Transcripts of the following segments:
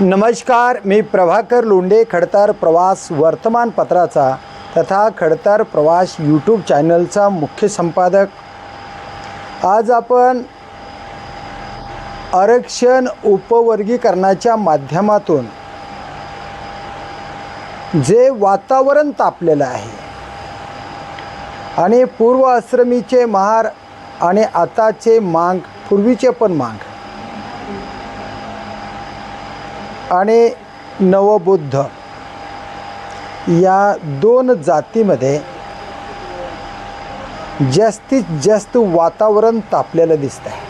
नमस्कार, मी प्रभाकर लोंढे, खडतर प्रवास वर्तमानपत्राचा तथा खडतर प्रवास यूट्यूब चॅनलचा मुख्य संपादक। आज आपण आरक्षण उपवर्गीकरणाच्या माध्यमातून जे वातावरण तापलेलं आहे आणि पूर्व आश्रमीचे महार आणि आताचे मांग, पूर्वीचे पण मांग आणि नवबुद्ध या दोन जातीमध्ये जास्तीत जास्त वातावरण तापलेलं दिसत आहे।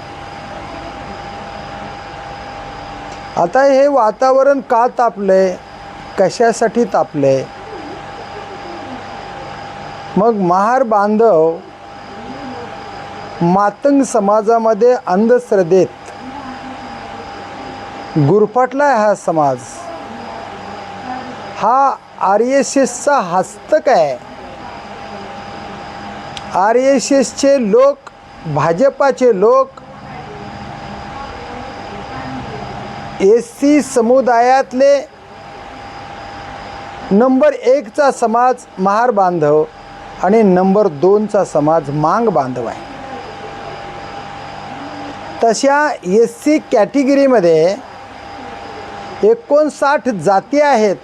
आता हे वातावरण का तापलंय, कशासाठी तापलंय? मग महार बांधव मातंग समाजामध्ये अंधश्रद्धेत गुरफटला हा समाज, हा RSSचा हस्तक आहे। RSSचे लोक, भाजपाचे लोक SC समुदायातले नंबर 1चा समाज महार बांधव आणि नंबर 2चा समाज मांग बांधव आहे। तशा SC कॅटेगरीमध्ये 59 जाती आहेत।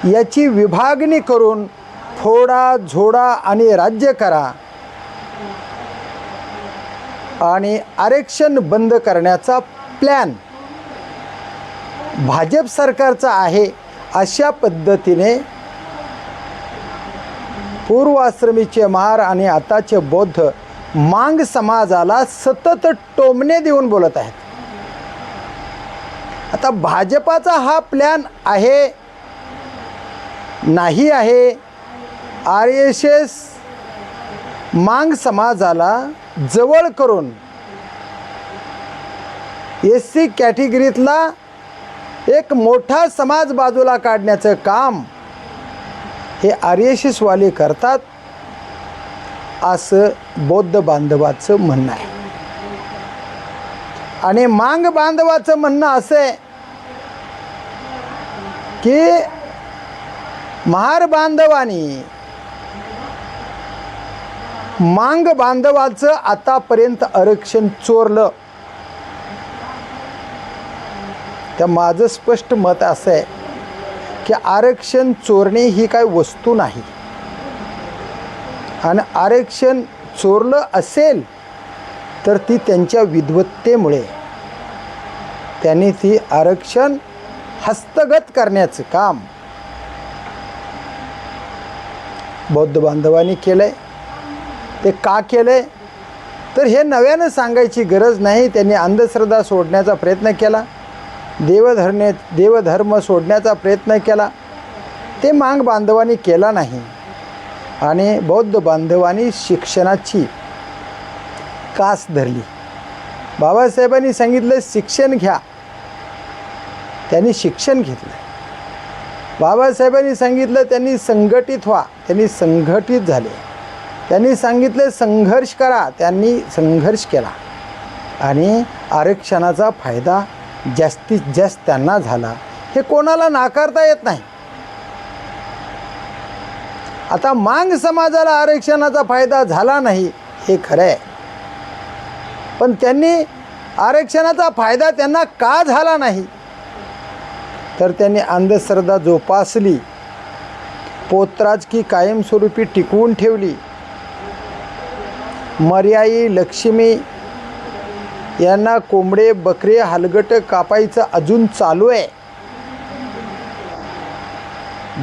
याची विभागणी करून फोडा, झोडा आणि राज्य करा आणि आरक्षण बंद करण्याचा प्लॅन भाजप सरकारचा आहे। अशा पद्धतीने पूर्व आश्रमीचे महार आणि आताचे बौद्ध मांग समाजाला सतत टोमणे देऊन बोलत आहेत। आता भाजपाचा हा प्लॅन आहे नाही आहे, RSS मांग समाजाला जवळ करून SC कॅटेगरीतला एक मोठा समाज बाजूला काढण्याचं काम हे RSS वाले करतात, असं बौद्ध बांधवाचं म्हणणं आहे। आणि मांग बांधवाचं म्हणणं असं आहे की महार बांधवांनी मांग बांधवाचं आतापर्यंत आरक्षण चोरलं। तर माझं स्पष्ट मत असं आहे की आरक्षण चोरणे ही काही वस्तू नाही आणि आरक्षण चोरलं असेल तर ती त्यांच्या विद्वत्तेमुळे त्यांनी ती आरक्षण हस्तगत करण्याचं काम बौद्ध बांधवांनी केलंय। ते का केलंय तर हे नव्यानं सांगायची गरज नाही। त्यांनी अंधश्रद्धा सोडण्याचा प्रयत्न केला, देवधर्म सोडण्याचा प्रयत्न केला, ते मांग बांधवांनी केला नाही। आणि बौद्ध बांधवांनी शिक्षणाची कास धरली। बाबासाहेबांनी सांगितलं शिक्षण घ्या, त्यांनी शिक्षण घेतलं। बाबासाहेबांनी सांगितलं त्यांनी संघटित व्हा, त्यांनी संघटित झाले। त्यांनी सांगितलं संघर्ष करा, त्यांनी संघर्ष केला आणि आरक्षणाचा फायदा जास्तीत जास्त त्यांना झाला। हे कोणाला नाकारता येत नाही। आता मांग समाजाला आरक्षणाचा फायदा झाला नाही हे खरं आहे, पण त्यांनी आरक्षणाचा फायदा त्यांना का झाला नाही तर त्यांनी अंधश्रद्धा जोपासली, पोतराजकी कायमस्वरूपी टिकवून ठेवली। मर्याई, लक्ष्मी यांना कोंबडे, बकरे, हलगट कापायचं अजून चालू आहे।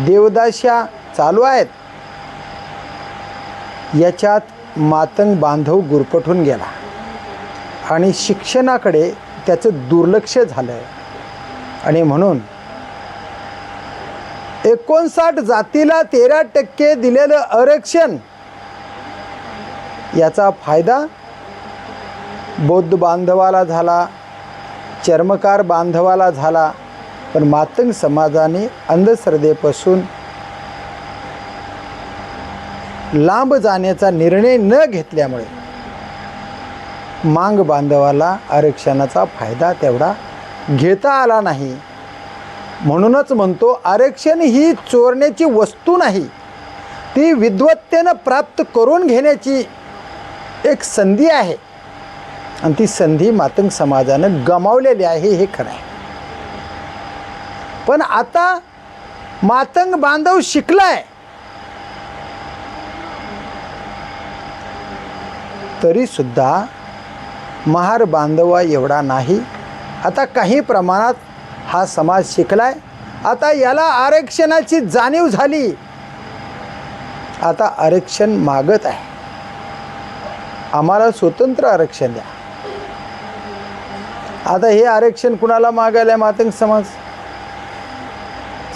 देवदास्या चालू आहेत। याच्यात मातंग बांधव गुरफटून गेला आणि शिक्षणाकडे त्याचं दुर्लक्ष झालं आणि म्हणून 59 जातीला 13% दिलेलं आरक्षण याचा फायदा बौद्ध बांधवाला झाला, चर्मकार बांधवाला झाला, पण मातंग समाजाने अंधश्रद्धेपासून लांब जाण्याचा निर्णय न घेतल्यामुळे मांग बांधवाला आरक्षणाचा फायदा तेवढा घेता आला नाही. म्हणूनच म्हणतो आरक्षण ही चोरण्याची वस्तू नाही, ती विद्वत्तेनं प्राप्त करून घेण्याची एक संधी आहे आणि ती संधी मातंग समाजानं गमावलेली आहे, हे खरं आहे. पण आता मातंग बांधव शिकलाय, तरी सुद्धा महार बांधवा एवढा नाही. आता काही प्रमाणात हा समाज शिकलाय, आता याला आरक्षणाची जाणीव झाली, आता आरक्षण मागत आहे. आम्हाला स्वतंत्र आरक्षण द्या. आता हे आरक्षण कुणाला मागायला आहे? मातंग समाज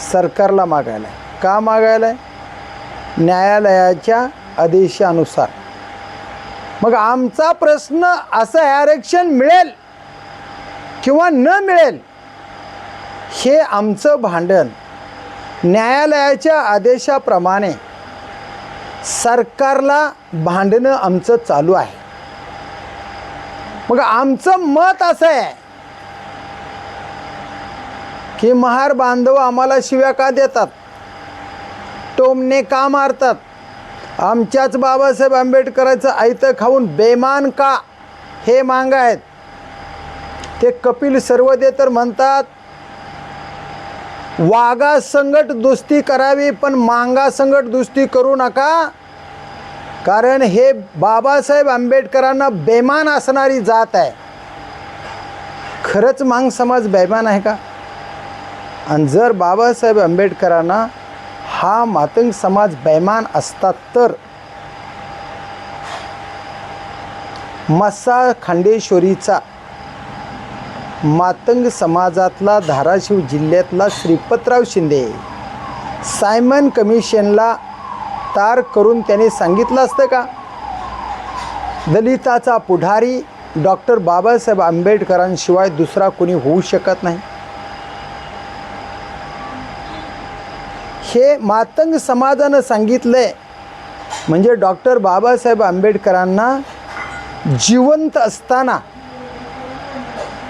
सरकारला मागायला आहे. का मागायला आहे? न्यायालयाच्या आदेशानुसार. मग आमचा प्रश्न असा आहे, आरक्षण मिळेल किंवा न मिळेल हे आमचं भांडण न्यायालयाच्या आदेशाप्रमाणे सरकारला भांडणं आमचं चालू आहे. मग आमचं मत असं आहे की महार बांधव आम्हाला शिव्या का देतात, टोमणे का मारतात, आमच्याच बाबासाहेब आंबेडकरांचं आयतं खाऊन बेमान का, हे मांग आहेत. ते कपिल सर्वदे तर म्हणतात वाघा संगट दोस्ती करावी पण मांगा संगट दोस्ती करू नका, कारण हे बाबासाहेब आंबेडकरांना बेमान असणारी जात आहे. खरंच मांग समाज बेमान आहे का? आणि जर बाबासाहेब आंबेडकरांना हा मातंग समाज बेमान असतात तर मस्सा खांडेश्वरीचा मातंग समाजातला धाराशिव जिल्ह्यातला श्रीपतराव शिंदे सायमन कमिशनला तार करून त्याने सांगितलं असतं का, दलिताचा पुढारी डॉक्टर बाबासाहेब आंबेडकरांशिवाय दुसरा कोणी होऊ शकत नाही. हे मातंग समाजानं सांगितलंय म्हणजे डॉक्टर बाबासाहेब आंबेडकरांना जिवंत असताना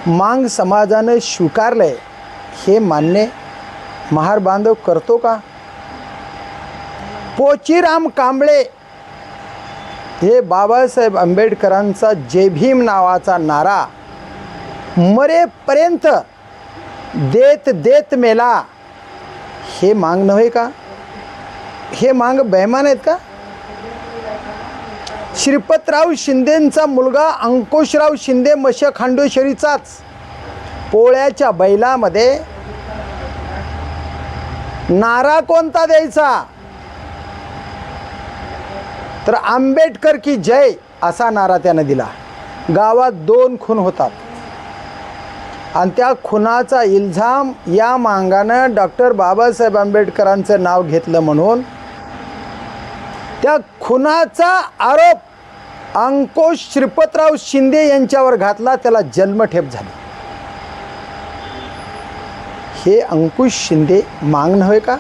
मांग समाजानं स्वीकारलंय, हे मान्य महार बांधव करतो का? पोचीराम कांबळे हे बाबासाहेब आंबेडकरांचा जय भीम नावाचा नारा मरेपर्यंत देत देत मेला, हे मांग नव्हे का? हे मांग बेमान आहेत का? श्रीपतराव शिंदेंचा मुलगा अंकुशराव शिंदे मस्सा खांडेश्वरीचाच पोळ्याच्या बैलामध्ये नारा कोणता द्यायचा, तर आंबेडकर की जय असा नारा त्यानं दिला. गावात 2 खून होतात आणि त्या खुनाचा इल्जाम या मांगानं डॉक्टर बाबासाहेब आंबेडकरांचं नाव घेतलं म्हणून त्या खुनाचा आरोप अंकुश श्रीपतराव शिंदे यांच्यावर घातला, त्याला जन्मठेप झाली. हे अंकुश शिंदे मांग नव्हे का?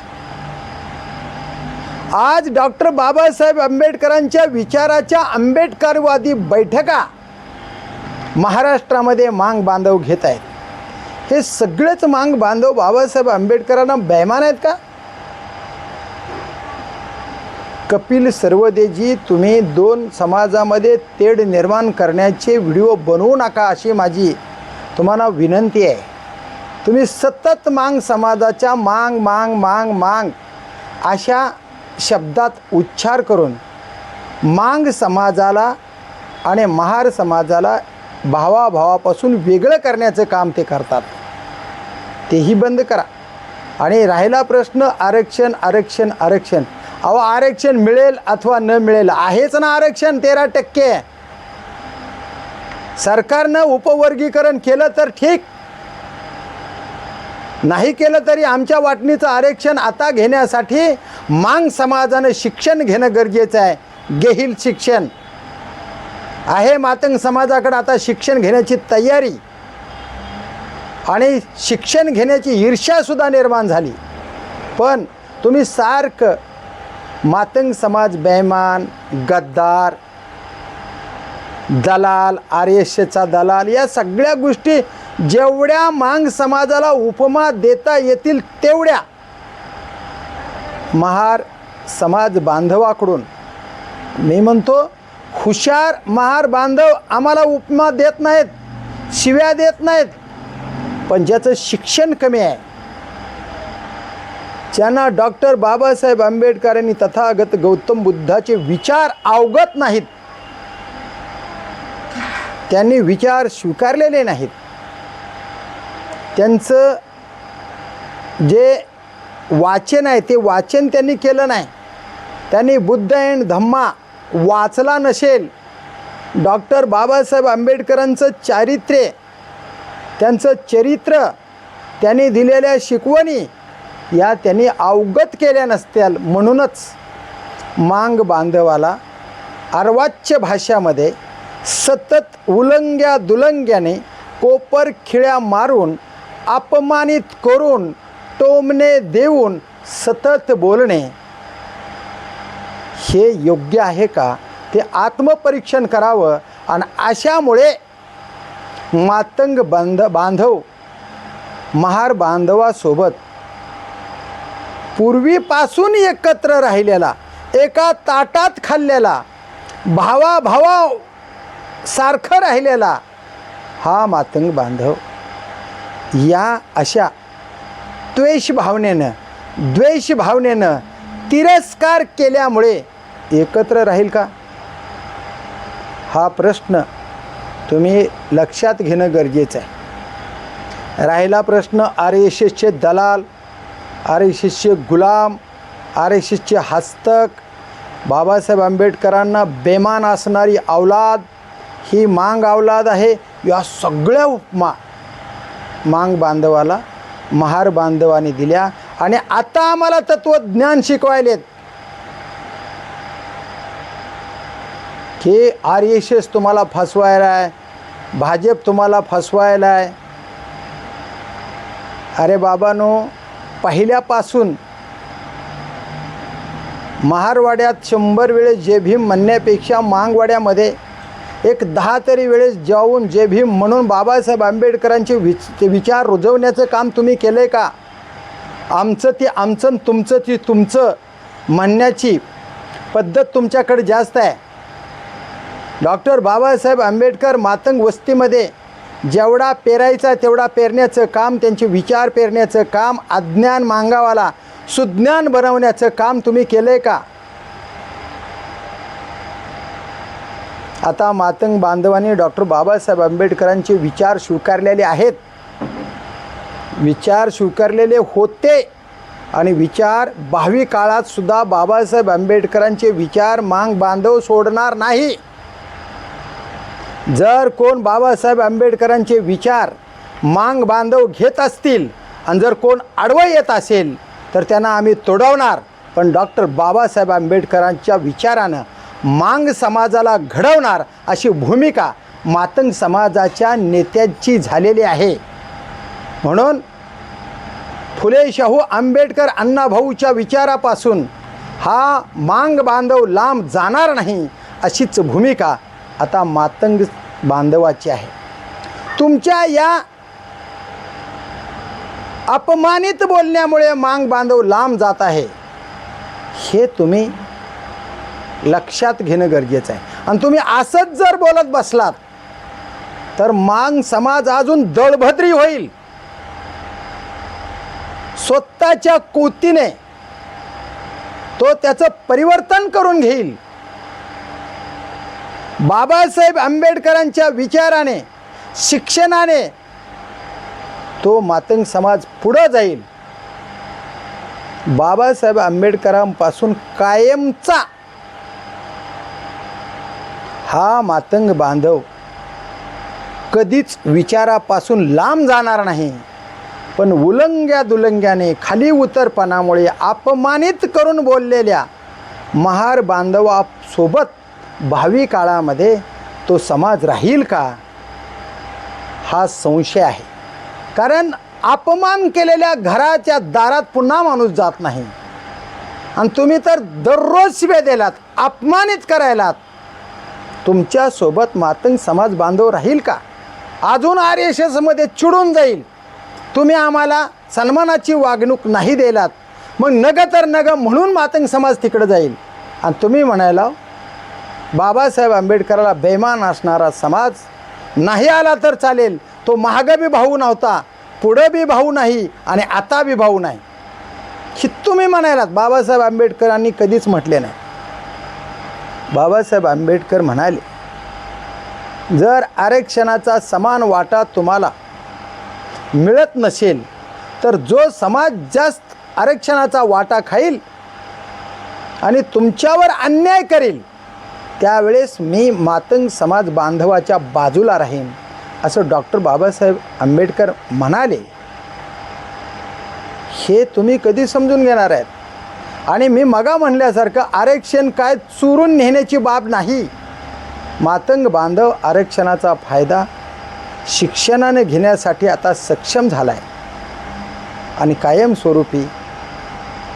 आज डॉक्टर बाबासाहेब आंबेडकरांच्या विचाराच्या आंबेडकरवादी बैठका महाराष्ट्रामध्ये मांग बांधव घेत आहेत. हे सगळेच मांग बांधव बाबासाहेब आंबेडकरांना बेमान आहेत का? कपिल सर्वदेजी, तुम्ही 2 समाजामध्ये तेढ निर्माण करण्याचे व्हिडिओ बनवू नका अशी माझी तुम्हाला विनंती आहे. तुम्ही सतत मांग समाजाच्या मांग मांग मांग मांग अशा शब्दात उच्चार करून मांग समाजाला आणि महार समाजाला भावाभावापासून वेगळं करण्याचं काम ते करतात. तेही बंद करा. आणि राहिला प्रश्न आरक्षण आरक्षण आरक्षण, अहो आरक्षण मिळेल अथवा न मिळेल आहेच ना आरक्षण 13%. सरकारनं उपवर्गीकरण केलं तर ठीक, नाही केलं तरी आमच्या वाटणीचं आरक्षण आता घेण्यासाठी मांग समाजानं शिक्षण घेणं गरजेचं आहे. घेईल शिक्षण आहे. मातंग समाजाकडे आता शिक्षण घेण्याची तयारी आणि शिक्षण घेण्याची ईर्ष्यासुद्धा निर्माण झाली. पण तुम्ही सारखं मातंग समाज बेईमान, गद्दार, दलाल, RSSचा दलाल, या सगळ्या गोष्टी जेवढ्या मांग समाजाला उपमा देता येतील तेवढ्या महार समाज बांधवाकडून, मी म्हणतो हुशार महार बांधव आम्हाला उपमा देत नाहीत, शिव्या देत नाहीत, पण ज्याचं शिक्षण कमी आहे, ज्यांना डॉक्टर बाबासाहेब आंबेडकरांनी तथागत गौतम बुद्धाचे विचार अवगत नाहीत, त्यांनी विचार स्वीकारलेले नाहीत, त्यांचं जे वाचन आहे ते वाचन त्यांनी केलं नाही, त्यांनी बुद्ध अँड धम्मा वाचला नसेल, डॉक्टर बाबासाहेब आंबेडकरांचं चारित्र्य, त्यांचं चरित्र, त्यांनी दिलेल्या शिकवणी या त्यांनी अवगत केल्या नसत्याल, म्हणूनच मांग बांधवाला अर्वाच्य भाषामध्ये सतत उलंग्या दुलंग्याने कोपर खिळ्या मारून, अपमानित करून, टोमणे देऊन सतत बोलणे हे योग्य आहे का, ते आत्मपरीक्षण करावं. आणि अशामुळे मातंग बांधव महार बांधवासोबत पूर्वीपासून एकत्र राहिलेला, एका ताटात खाल्लेला, भावा सारखं राहिलेला हा मातंग बांधव या अशा द्वेष भावनेनं तिरस्कार केल्यामुळे एकत्र राहील का, हा प्रश्न तुम्ही लक्षात घेणं गरजेचं आहे. राहिला प्रश्न RSSचे दलाल, RSSचे गुलाम, RSSचे हस्तक, बाबासाहेब आंबेडकरांना बेमान असणारी अवलाद, ही मांग अवलाद आहे, या सगळ्या उपमा मांग बांधवाला महार बांधवांनी दिल्या. आणि आता आम्हाला तत्वज्ञान शिकवायलेत की RSS तुम्हाला फसवायला आहे, भाजप तुम्हाला फसवायला आहे. अरे बाबांनो, पहिल्यापासून महारवाड्यात 100 वेळेस जय भीम म्हणण्यापेक्षा मांगवाड्यामध्ये एक 10 तरी वेळेस जाऊन जय भीम म्हणून बाबासाहेब आंबेडकरांचे विचार रुजवण्याचं काम तुम्ही केलं आहे का? आमचं ते आमचं, तुमचं ते तुमचं म्हणण्याची पद्धत तुमच्याकडे जास्त आहे. डॉक्टर बाबासाहेब आंबेडकर मातंग वस्तीमध्ये जेवढा पेरायचा तेवढा पेरण्याचं काम, त्यांचे विचार पेरण्याचं काम, अज्ञान मांगावाला सुज्ञान बनवण्याचं काम तुम्ही केलं आहे का? आता मातंग बांधवांनी डॉक्टर बाबासाहेब आंबेडकरांचे विचार स्वीकारलेले आहेत, विचार स्वीकारलेले होते आणि विचार भावी काळात सुद्धा बाबासाहेब आंबेडकरांचे विचार मांग बांधव सोडणार नाही. जर कोण बाबासाहेब आंबेडकरांचे विचार मांग बांधव घेत असतील आणि जर कोण आडवं येत असेल तर त्यांना आम्ही तोडवणार. पण डॉक्टर बाबासाहेब आंबेडकरांच्या विचारानं मांग समाजाला घडवणार अशी भूमिका मातंग समाजाच्या नेत्यांची झालेली आहे. म्हणून फुले शाहू आंबेडकर अण्णाभाऊच्या विचारापासून हा मांग बांधव लांब जाणार नाही अशीच भूमिका आता मातंग बांधवाची आहे. तुमच्या या अपमानित बोलण्यामुळे मांग बांधव लांब जात आहे, हे तुम्ही लक्षात घेणं गरजेचं आहे. आणि तुम्ही असंच जर बोलत बसलात तर मांग समाज अजून दळभद्री होईल. स्वतःच्या कोतीने तो त्याचं परिवर्तन करून घेईल. बाबासाहेब आंबेडकरांच्या विचाराने, शिक्षणाने तो मातंग समाज पुढं जाईल. बाबासाहेब आंबेडकरांपासून कायमचा हा मातंग बांधव कधीच विचारापासून लांब जाणार नाही. पण उलंग्या दुलंग्याने, खाली उतरपणामुळे अपमानित करून बोललेल्या महार बांधवासोबत भावी काळामध्ये तो समाज राहील का, हा संशय आहे. कारण अपमान केलेल्या घराच्या दारात पुन्हा माणूस जात नाही. आणि तुम्ही तर दररोज शिव्या दिलात, अपमानित करायलात. तुमच्यासोबत मातंग समाज बांधव राहील का? अजून RSSमध्ये चिडून जाईल, तुम्ही आम्हाला सन्मानाची वागणूक नाही दिलात, मग नग तर नग म्हणून मातंग समाज तिकडे जाईल. आणि तुम्ही म्हणायला बाबासाहेब आंबेडकराला बेईमान असणारा समाज नाही आला तर चालेल, तो मागं बी भाऊ नव्हता, पुढं बी भाऊ नाही आणि आता बी भाऊ नाही, ही तुम्ही म्हणायलात. बाबासाहेब आंबेडकरांनी कधीच म्हटले नाही. बाबासाहेब आंबेडकर म्हणाले, जर आरक्षणाचा समान वाटा तुम्हाला मिळत नसेल तर जो समाज जास्त आरक्षणाचा वाटा खाईल आणि तुमच्यावर अन्याय करेल त्यावेळेस मी मातंग समाज बांधवाच्या बाजूला राहीन, असं डॉक्टर बाबासाहेब आंबेडकर म्हणाले. हे तुम्ही कधी समजून घेणार आहेत? आणि मी मगा म्हणल्यासारखं आरक्षण काय चोरून नेण्याची बाब नाही. मातंग बांधव आरक्षणाचा फायदा शिक्षणाने घेण्यासाठी आता सक्षम झाला आहे आणि कायमस्वरूपी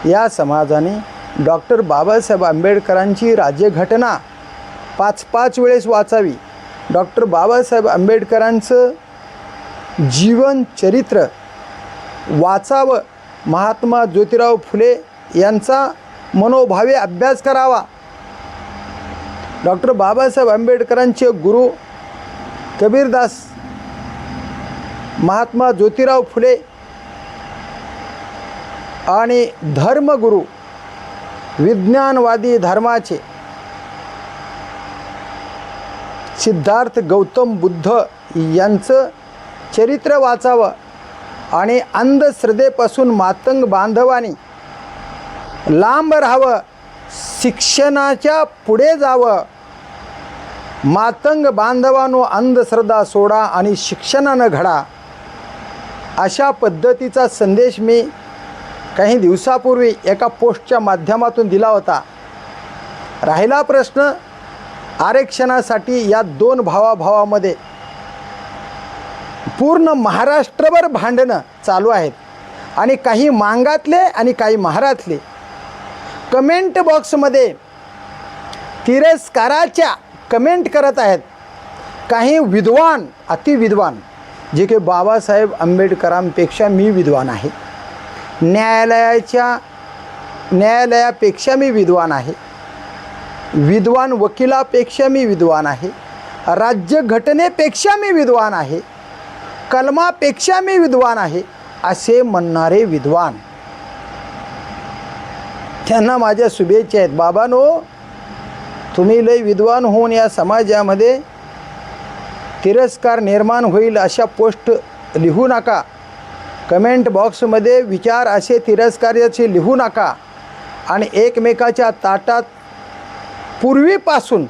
या समाजाने डॉक्टर बाबासाहेब आंबेडकरांची राज्यघटना 5-5 वेळेस वाचावी, डॉक्टर बाबासाहेब आंबेडकरांचं जीवन चरित्र वाचावं, महात्मा ज्योतिराव फुले यांचा मनोभावे अभ्यास करावा, डॉक्टर बाबासाहेब आंबेडकरांचे गुरु कबीरदास, महात्मा ज्योतिराव फुले आणि धर्मगुरू विज्ञानवादी धर्माचे सिद्धार्थ गौतम बुद्ध यांचं चरित्र वाचावं आणि अंधश्रद्धेपासून मातंग बांधवांनी लांब राहावं, शिक्षणाच्या पुढे जावं. मातंग बांधवांनो अंधश्रद्धा सोडा आणि शिक्षणानं घडा, अशा पद्धतीचा संदेश मी काही दिवसापूर्वी एका पोस्टच्या माध्यमातून दिला होता. राहिला प्रश्न आरक्षणासाठी या दोन भावाभावामध्ये पूर्ण महाराष्ट्रभर भांडणं चालू आहेत आणि काही मांगातले आणि काही महारातले कमेंट बॉक्समध्ये तिरस्काराच्या कमेंट करत आहेत. काही विद्वान, अतिविद्वान, जे की बाबासाहेब आंबेडकरांपेक्षा मी विद्वान आहे, न्यायालयापेक्षा मी विद्वान आहे, विद्वान वकिलापेक्षा मी विद्वान आहे, राज्यघटनेपेक्षा मी विद्वान आहे, कलमापेक्षा मी विद्वान आहे, असे म्हणणारे विद्वान, त्यांना माझ्या शुभेच्छा आहेत. बाबांनो, तुम्ही लय विद्वान होऊन या समाजामध्ये तिरस्कार निर्माण होईल अशा पोस्ट लिहू नका. कमेंट बॉक्समध्ये विचार असे तिरस्काराचे लिहू नका आणि एकमेकाच्या ताटात पूर्वीपासून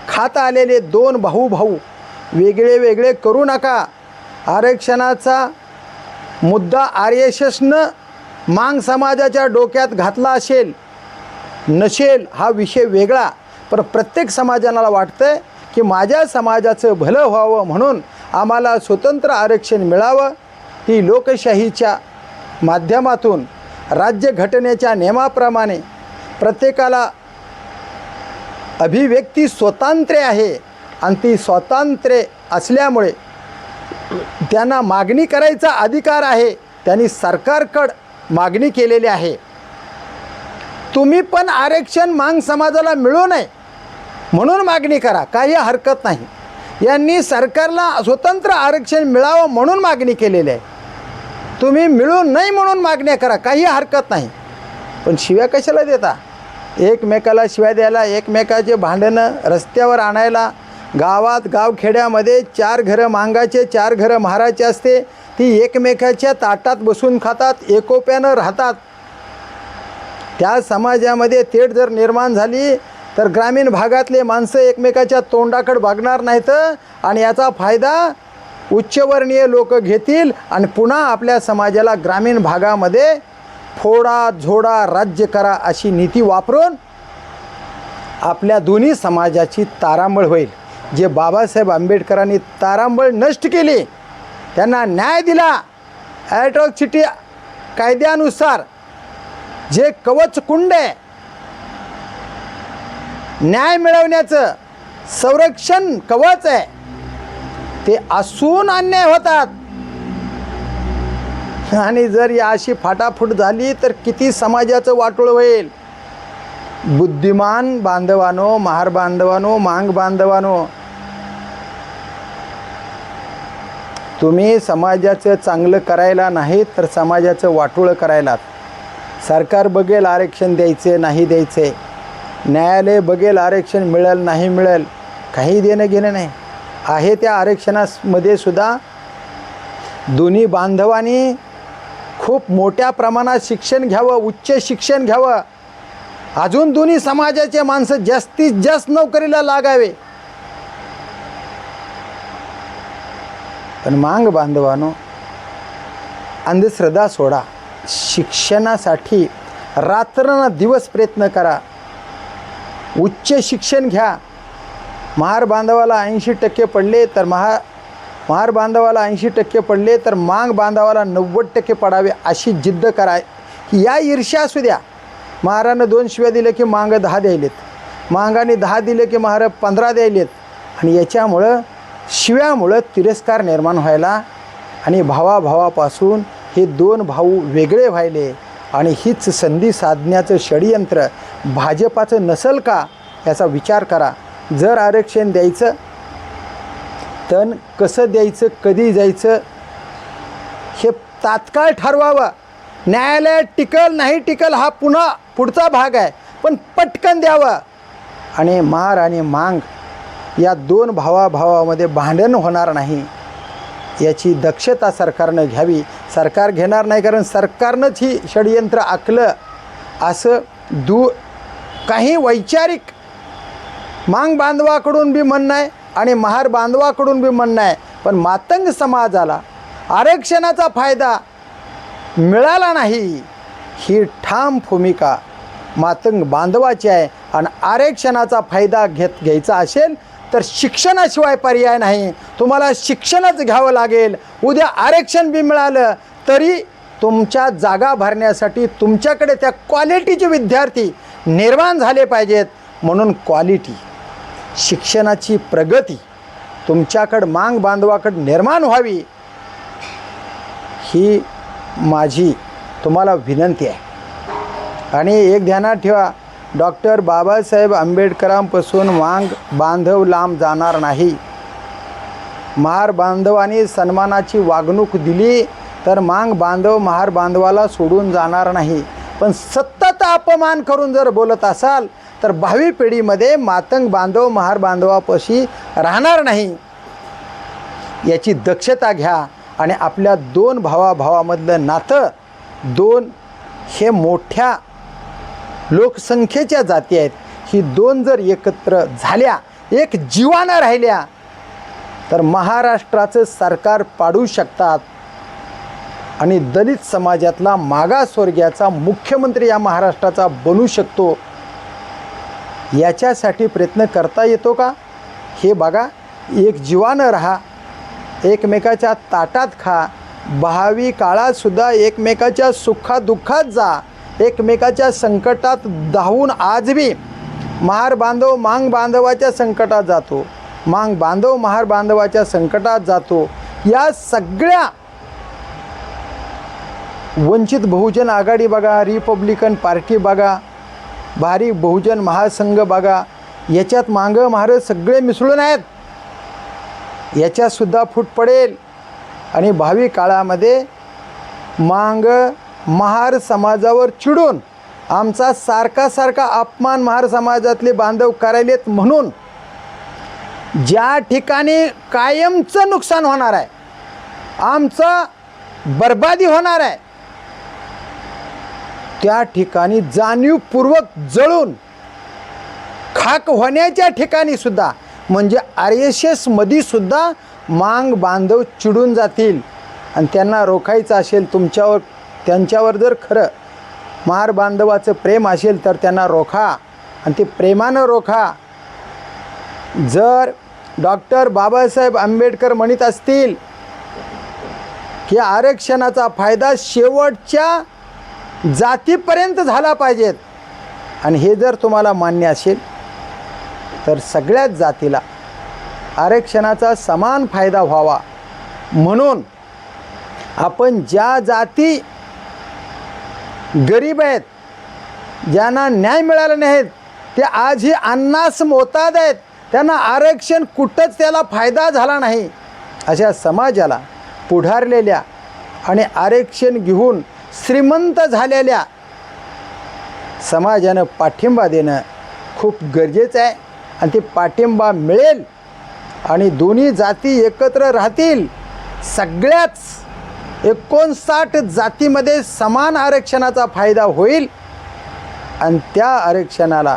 खात आलेले दोन भाऊ वेगळे वेगळे करू नका. आरक्षणाचा मुद्दा RSSनं मांग समाजाच्या डोक्यात घातला असेल नसेल हा विषय वेगळा, पण प्रत्येक समाजाला वाटतं की माझ्या समाजाचं भलं व्हावं म्हणून आम्हाला स्वतंत्र आरक्षण मिळावं. ही लोकशाहीच्या माध्यमातून राज्यघटनेच्या नियमाप्रमाणे प्रत्येकाला अभिव्यक्ती स्वातंत्र्य आहे आणि ती स्वातंत्र्य असल्यामुळे त्यांना मागणी करायचा अधिकार आहे. त्यांनी सरकारकडं मागणी केलेली आहे. तुम्ही पण आरक्षण मांग समाजाला मिळू नये म्हणून मागणी करा, काही हरकत नाही. यांनी सरकारला स्वतंत्र आरक्षण मिळावं म्हणून मागणी केलेली आहे. तुम्ही मिळू नये म्हणून मागण्या करा, काही हरकत नाही. पण शिव्या कशाला देता? एकमेकाला शिव्या द्यायला, एकमेकाचे भांडणं रस्त्यावर आणायला, गावात गावखेड्यामध्ये 4 घरं मांगाचे 4 घरं महाराचे असते, ती एकमेकाच्या ताटात बसून खातात, एकोप्यानं राहतात. त्या समाजामध्ये तेढ जर निर्माण झाली तर ग्रामीण भागातले माणसं एकमेकाच्या तोंडाकडे बघणार नाहीत आणि याचा फायदा उच्चवर्णीय लोक घेतील आणि पुन्हा आपल्या समाजाला ग्रामीण भागामध्ये फोडा झोडा राज्य करा अशी नीती वापरून आपल्या दोन्ही समाजाची तारांबळ होईल. जे बाबासाहेब आंबेडकरांनी तारांबळ नष्ट केली, त्यांना न्याय दिला, ॲट्रॉसिटी कायद्यानुसार जे कवच कुंड आहे न्याय मिळवण्याचं संरक्षण कवच आहे ते असून अन्याय होतात. आणि जर या अशी फाटाफूट झाली तर किती समाजाचं वाटोळ होईल. बुद्धिमान बांधवानो, महार बांधवानो, मांग बांधवानो, तुम्ही समाजाचं चांगलं करायला नाही तर समाजाचं वाटोळं करायला. सरकार बघेल आरक्षण द्यायचे नाही द्यायचे, न्यायालय बघेल आरक्षण मिळेल नाही मिळेल, काही देणं घेणं नाही आहे. त्या आरक्षणामध्ये सुद्धा दोन्ही बांधवांनी खूप मोठ्या प्रमाणात शिक्षण घ्यावं, उच्च शिक्षण घ्यावं. अजून दोन्ही समाजाचे माणसं जास्तीत जास्त नोकरीला लागावे. पण मांग बांधवानो, अंधश्रद्धा सोडा. शिक्षणासाठी रात्रंदिवस प्रयत्न करा. उच्च शिक्षण घ्या. महार बांधवाला 80% पडले तर महार बांधवाला 80% पडले तर मांग बांधवाला 90% पडावे अशी जिद्द करा. या ईर्ष्या असू द्या. महारानं 2 शिव्या दिले की मांग 10 द्यायलेत, मांगाने 10 दिले की महार 15 द्यायलेत. आणि याच्यामुळं शिव्यामुळं तिरस्कार निर्माण व्हायला आणि भावाभावापासून हे 2 भाऊ वेगळे व्हायले. आणि हीच संधी साधण्याचं षडयंत्र भाजपाचं नसल का याचा विचार करा. जर आरक्षण द्यायचं तर कसं द्यायचं, कधी जायचं हे तात्काळ ठरवावं. न्यायालयात टिकल नाही टिकल हा पुढचा भाग आहे, पण पटकन द्यावं. आणि महार आणि मांग या 2 भावाभावामध्ये भांडण होणार नाही याची दक्षता सरकारनं घ्यावी. सरकार घेणार नाही, कारण सरकारनंच ही षडयंत्र आखलं असं काही वैचारिक मांग बांधवाकडून बी म्हणणं आहे आणि महार बांधवाकडून बी म्हणणं आहे. पण मातंग समाजाला आरक्षणाचा फायदा मिळाला नाही ही ठाम भूमिका मातंग बांधवाची आहे. आणि आरक्षणाचा फायदा घ्यायचा असेल तर शिक्षणाशिवाय पर्याय नाही. तुम्हाला शिक्षणच घ्यावं लागेल. उद्या आरक्षण बी मिळालं तरी तुमच्या जागा भरण्यासाठी तुमच्याकडे त्या क्वालिटीचे विद्यार्थी निर्माण झाले पाहिजेत. म्हणून क्वालिटी शिक्षणाची प्रगती तुमच्याकडं मांग बांधवाकडं निर्माण व्हावी ही माझी तुम्हाला विनंती आहे. आणि एक ध्यानात ठेवा, डॉक्टर बाबासाहेब आंबेडकरांपासून मांग बांधव लांब जाणार नाही. महार बांधवांनी सन्मानाची वागणूक दिली तर मांग बांधव महार बांधवाला सोडून जाणार नाही. पण सतत अपमान करून जर बोलत असाल तर भावी पिढीमध्ये मातंग बांधव महार बांधवापाशी राहणार नाही. याची दक्षता घ्या. आणि आपल्या 2 भावाभावामधलं नातं, 2 हे मोठ्या लोकसंख्येच्या जाती आहेत, ही 2 जर एकत्र झाल्या, एक जीवानं राहिल्या तर महाराष्ट्राचं सरकार पाडू शकतात. आणि दलित समाजातला मागासवर्गीयाचा मुख्यमंत्री या महाराष्ट्राचा बनू शकतो. याच्यासाठी प्रयत्न करता येतो का हे बघा. एक जीवानं राहा, एकमेकाच्या ताटात खा, भावी काळातसुद्धा एकमेकाच्या सुखादुःखात जा, एकमेकाच्या संकटात धावून. आज बी महार बांधव मांग बांधवाच्या संकटात जातो, मांग बांधव महार बांधवाच्या संकटात जातो. या सगळ्या वंचित बहुजन आघाडी बघा, रिपब्लिकन पार्टी बघा, भारी बहुजन महासंघ बघा, याच्यात मांग महार सगळे मिसळून आहेत. याच्यातसुद्धा फूट पडेल. आणि भावी काळामध्ये मांग महार समाजावर चिडून आमचा सारखा अपमान महार समाजातले बांधव करायलेत म्हणून ज्या ठिकाणी कायमचं नुकसान होणार आहे, आमचं बर्बादी होणार आहे, त्या ठिकाणी जाणीवपूर्वक जळून खाक होण्याच्या ठिकाणी सुद्धा, म्हणजे RSS मध्ये सुद्धा मांग बांधव चिडून जातील. आणि त्यांना रोखायचं असेल त्यांच्यावर जर खरं महार बांधवाचं प्रेम असेल तर त्यांना रोखा आणि ते प्रेमानं रोखा. जर डॉक्टर बाबासाहेब आंबेडकर म्हणत असतील की आरक्षणाचा फायदा शेवटच्या जातीपर्यंत झाला पाहिजेत आणि हे जर तुम्हाला मान्य असेल तर सगळ्याच जातीला आरक्षणाचा समान फायदा व्हावा म्हणून आपण ज्या जाती गरीब आहेत, ज्यांना न्याय मिळाला नाहीत, ते आजही अन्नास मोताद आहेत, त्यांना आरक्षण कुठंच त्याला फायदा झाला नाही, अशा समाजाला पुढारलेल्या आणि आरक्षण घेऊन श्रीमंत झालेल्या समाजानं पाठिंबा देणं खूप गरजेचं आहे. आणि ते पाठिंबा मिळेल आणि दोन्ही जाती एकत्र राहतील. सगळ्याच 59 जातीमध्ये समान आरक्षणाचा फायदा होईल आणि त्या आरक्षणाला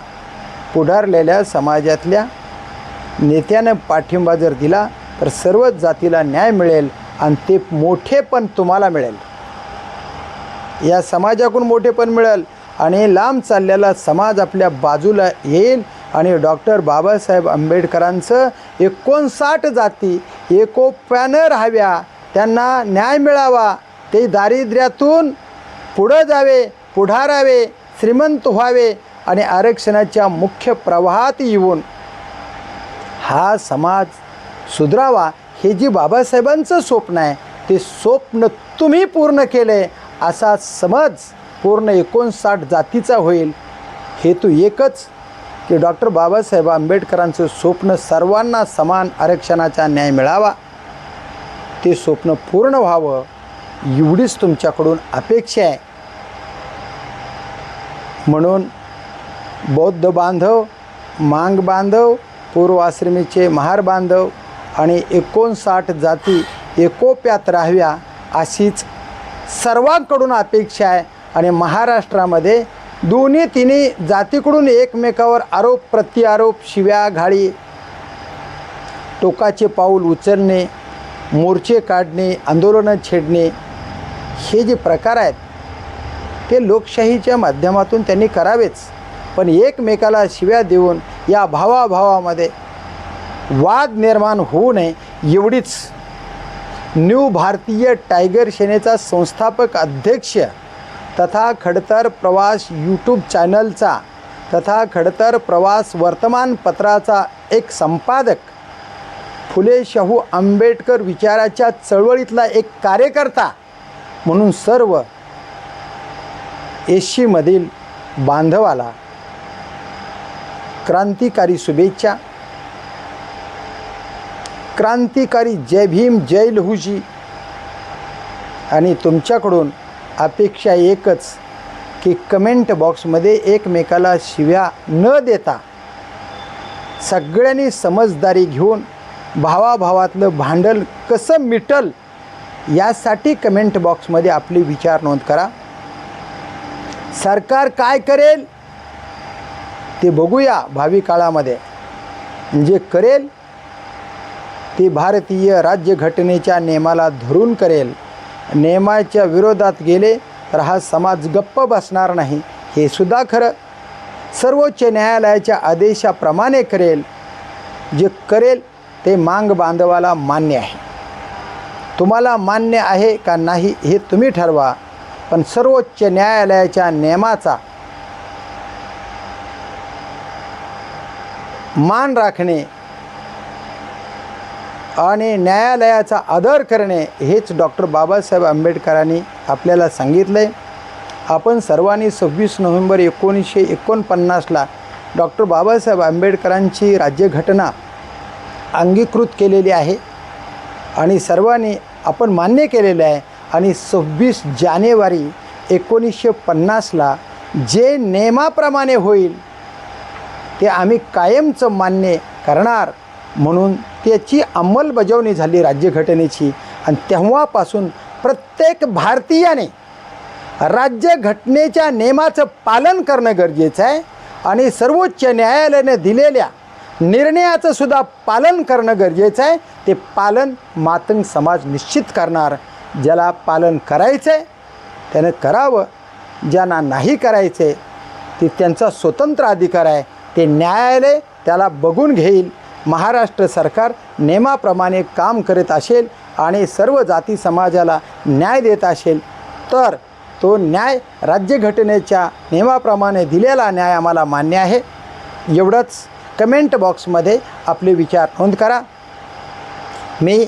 पुढारलेल्या समाजातल्या नेत्यानं पाठिंबा जर दिला तर सर्वच जातीला न्याय मिळेल आणि ते मोठेपण तुम्हाला मिळेल, या समाजाकडून मोठेपण मिळेल आणि लांब चाललेला समाज आपल्या बाजूला येईल आणि डॉक्टर बाबासाहेब आंबेडकरांचं 59 जाती एकोप्यानं राहाव्या, त्यांना न्याय मिळावा, ते दारिद्र्यातून पुढं जावे, पुढारावे, श्रीमंत व्हावे आणि आरक्षणाच्या मुख्य प्रवाहात येऊन हा समाज सुधरावा. हे जी बाबासाहेबांचं स्वप्न आहे ते स्वप्न तुम्ही पूर्ण केले, असा समज पूर्ण 59 जातीचा होईल. हेतू एकच की डॉक्टर बाबासाहेब आंबेडकरांचं स्वप्न सर्वांना समान आरक्षणाचा न्याय मिळावा, ते स्वप्न पूर्ण व्हावं एवढीच तुमच्याकडून अपेक्षा आहे. म्हणून बौद्ध बांधव, मांग बांधव, पूर्व आश्रमीचे महार बांधव आणि 59 जाती एकोप्यात राहाव्या अशीच सर्वांकडून अपेक्षा आहे. आणि महाराष्ट्रामध्ये दोन्ही तिन्ही जातीकडून एकमेकावर आरोप प्रत्यारोप, शिव्या घाळी, टोकाचे पाऊल उचलणे, मोर्चे काढणे, आंदोलनं छेडणे, हे जे प्रकार आहेत ते लोकशाहीच्या माध्यमातून त्यांनी करावेच. पण एकमेकाला शिव्या देऊन या भावाभावामध्ये वाद निर्माण होऊ नये एवढीच न्यू भारतीय टायगर सेनेचा संस्थापक अध्यक्ष तथा खडतर प्रवास यूट्यूब चॅनलचा तथा खडतर प्रवास वर्तमानपत्राचा एक संपादक, फुले शाहू आंबेडकर विचाराच्या चळवळीतला एक कार्यकर्ता म्हणून सर्व एशीमधील बांधवाला क्रांतिकारी शुभेच्छा. क्रांतिकारी जय भीम, जय लहूजी. आणि तुमच्याकडून अपेक्षा एकच की कमेंट बॉक्समध्ये एकमेकाला शिव्या न देता सगळ्यांनी समजदारी घेऊन भावाभावातलं भांडण कसं मिटल यासाठी कमेंट बॉक्समध्ये आपले विचार नोंद करा. सरकार काय करेल ते बघूया भावी काळामध्ये. जे करेल ते भारतीय राज्यघटनेच्या नियमाला धरून करेल. नियमाच्या विरोधात गेले तर हा समाज गप्प बसणार नाही, हे सुद्धा खरं. सर्वोच्च न्यायालयाच्या आदेशाप्रमाणे करेल. जे करेल ते मांग बांधवाला मान्य आहे. तुम्हाला मान्य आहे का नाही हे तुम्ही ठरवा, पण सर्वोच्च न्यायालयाच्या नियमाचा मान राखणे आणि न्यायालयाचा आदर करणे हेच डॉक्टर बाबासाहेब आंबेडकरांनी आपल्याला सांगितलं आहे. आपण सर्वांनी 26 नोव्हेंबर 1949ला डॉक्टर बाबासाहेब आंबेडकरांची राज्यघटना अंगीकृत केलेली आहे आणि सर्वांनी आपण मान्य केलेलं आहे. आणि 26 जानेवारी 1950ला जे नियमाप्रमाणे होईल ते आम्ही कायमचं मान्य करणार म्हणून त्याची अंमलबजावणी झाली राज्यघटनेची. आणि तेव्हापासून प्रत्येक भारतीयाने राज्यघटनेच्या नियमाचं पालन करणं गरजेचं आहे आणि सर्वोच्च न्यायालयाने दिलेल्या निर्णयाचं सुद्धा पालन करणं गरजेचं आहे. ते पालन मातंग समाज निश्चित करणार. ज्याला पालन करायचं आहे त्यानं करावं, ज्यांना नाही करायचं आहे ते त्यांचा स्वतंत्र अधिकार आहे. ते न्यायालय त्याला बघून घेईल. महाराष्ट्र सरकार नियमाप्रमाणे काम करत असेल आणि सर्व जाती समाजाला न्याय देत असेल तर तो न्याय राज्यघटनेच्या नियमाप्रमाणे दिलेला न्याय आम्हाला मान्य आहे. एवढंच. कमेंट बॉक्समध्ये आपले विचार नोंद करा. मी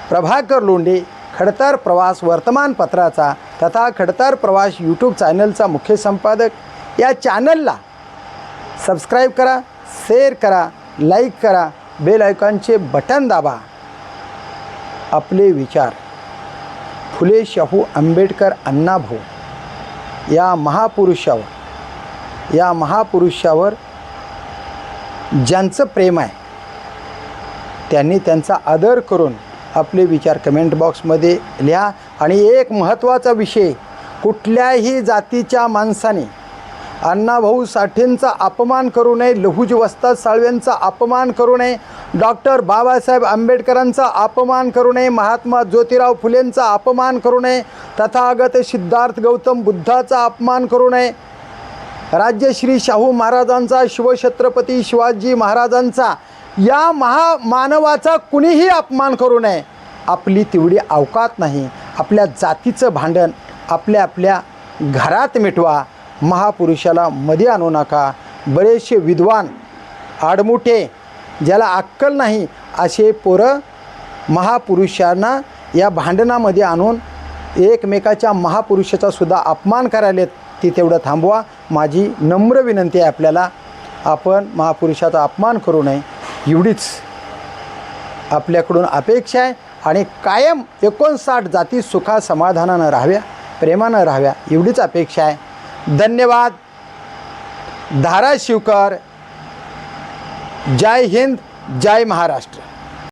प्रभाकर लोंढे, खडतर प्रवास वर्तमानपत्राचा तथा खडतर प्रवास यूट्यूब चॅनलचा मुख्य संपादक। या चॅनलला सबस्क्राईब करा, शेअर करा, लाईक करा, बेल आयकॉनचे बटन दाबा। आपले विचार फुले शाहू आंबेडकर अण्णाभाऊ या महापुरुषावर ज्यांचं प्रेम आहे त्यांनी त्यांचा आदर करून आपले विचार कमेंट बॉक्समध्ये लिहा। आणि एक महत्त्वाचा विषय, कुठल्याही जातीच्या माणसाने अण्णाभाऊ साठेंचा अपमान करू नये, लहुजी वस्ताद साळवेंचा अपमान करू नये, डॉक्टर बाबासाहेब आंबेडकरांचा अपमान करू नये, महात्मा ज्योतिराव फुलेंचा अपमान करू नये, तथागत सिद्धार्थ गौतम बुद्धाचा अपमान करू नये, राज्यश्री शाहू महाराजांचा, शिवछत्रपती शिवाजी महाराजांचा, या महामानवाचा कुणीही अपमान करू नये। आपली तेवढी अवकात नाही। आपल्या जातीचं भांडण आपल्या घरात मिटवा, महापुरुषाला मध्ये आणू नका। बरेचसे विद्वान आडमुठे ज्याला अक्कल नाही असे पोरं महापुरुषांना या भांडणामध्ये आणून एकमेकाच्या महापुरुषाचा सुद्धा अपमान करायलेत। ती तेवढं थांबवा, माझी नम्र विनंती आहे आपल्याला। आपण महापुरुषाचा अपमान करू नये एवढीच आपल्याकडून अपेक्षा आहे। आणि कायम 59 जाती सुखा समाधानानं राहाव्या, प्रेमानं राहाव्या एवढीच अपेक्षा आहे। धन्यवाद। धाराशिवकर। जय हिंद, जय महाराष्ट्र।